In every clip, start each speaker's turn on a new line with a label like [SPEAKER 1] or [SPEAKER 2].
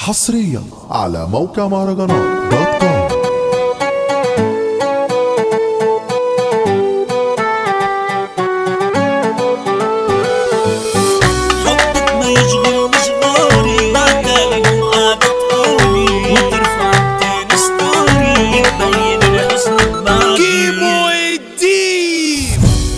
[SPEAKER 1] حصريا على موقع مهرجانات دوت كوم.
[SPEAKER 2] حبك ما يشغل مشغولي بعدالي وقاعدة تقولي وترفع الدين ستوري يبين الحسن بعدي.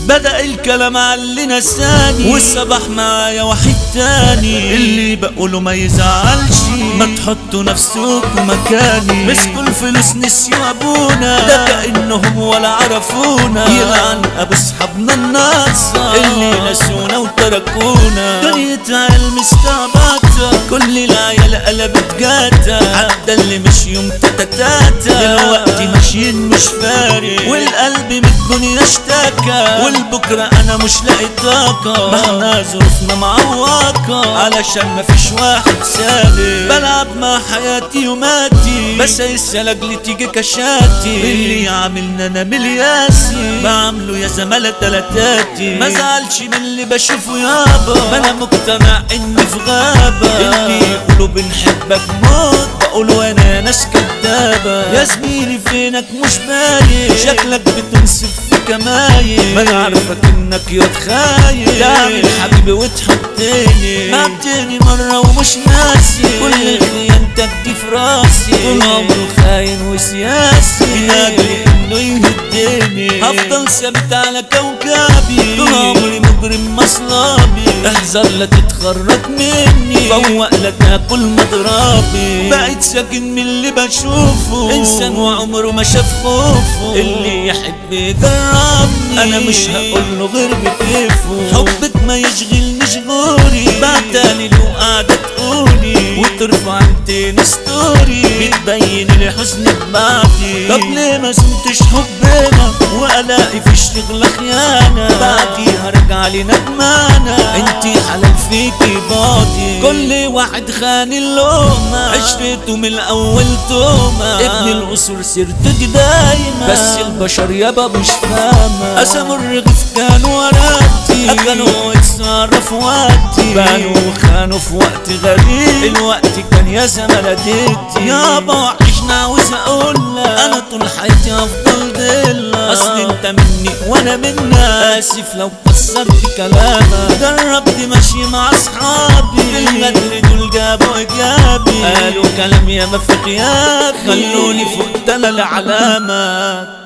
[SPEAKER 2] بدأ الكلام على اللي نساني والصباح معايا واحد تاني اللي بقوله ما يزعلش ما تحطوا نفسكوا مكاني. مسكوا الفلوس نسيوا ابونا ده كأنهم ولا عرفونا يلعن ابو صحابنا الناصة اللي نسونا وتركونا. دنيا عيال مستعبطة كل العيال قلبت جاتا عدى اللي مشيهم تاتا دلوقتي ماشيين مش فارق والقلب من الدنيا اشتكى والبكرة انا مش لاقي طاقة مهما ظروفنا معوقة علشان مفيش واحد سابق. بلعب مع حياتي وماتي بس السلج اللي تيجي كشاتي اللي عاملنا انا ملياسي بعمله يا زمالة تلاتاتي. ما زعلش من اللي بشوفه يابا ما انا مقتنع اني في غابة اللي يقولوا بنحبك موت بقولوا انا ناس كدابة. يا زميلي فينك مش باين شكلك بتنسف في كماين ما انا عارفك انك ياض خاين تعمل حبيبي وتحطني بعتني مرة ومش ناسي كل خيانتك دي في راسي طول عمره خاين وسياسي بينادي انه يهدني هفضل ثابت على كوكبي طول عمري مجرم مصلابي احذر لا تتخرج مني فوق لا تاكل مضربي. بقيت ساكن من اللي بشوفه انسان وعمره ما شاف خوفه اللي يحب يجربني انا مش هقوله غير بكيفه. حبك ما يشغلنيش غوري بعتالي لو قاعدة تقولي وترفع انتين ستوري بتبين الحزن ببعدي. طب ليه ما سمتش حبنا والاقي في الشغل خيانة بعديها ارجع لي ندمانة انتي حلال فيكي باطي كل واحد خان اللومة عشرته من الاول تومة ابن الاصول سيرته دي دايما بس البشر يابا مش فاهمة. قسموا الرغيف كانوا وراتي اكلوا اتصرف وقتي بانوا وخانوا في وقت غريب الوقت كان يا زملتي يابا وحشنا عاوز اقولك انا طول حياتي هفضل دلة اصل انت مني وانا منك اسف لو كسرت كلامك جربت ماشي مع اصحابي الغدر دول جابوا ايجابي قالوا كلام ياما في غيابي خلوني فوق تلا العلامة.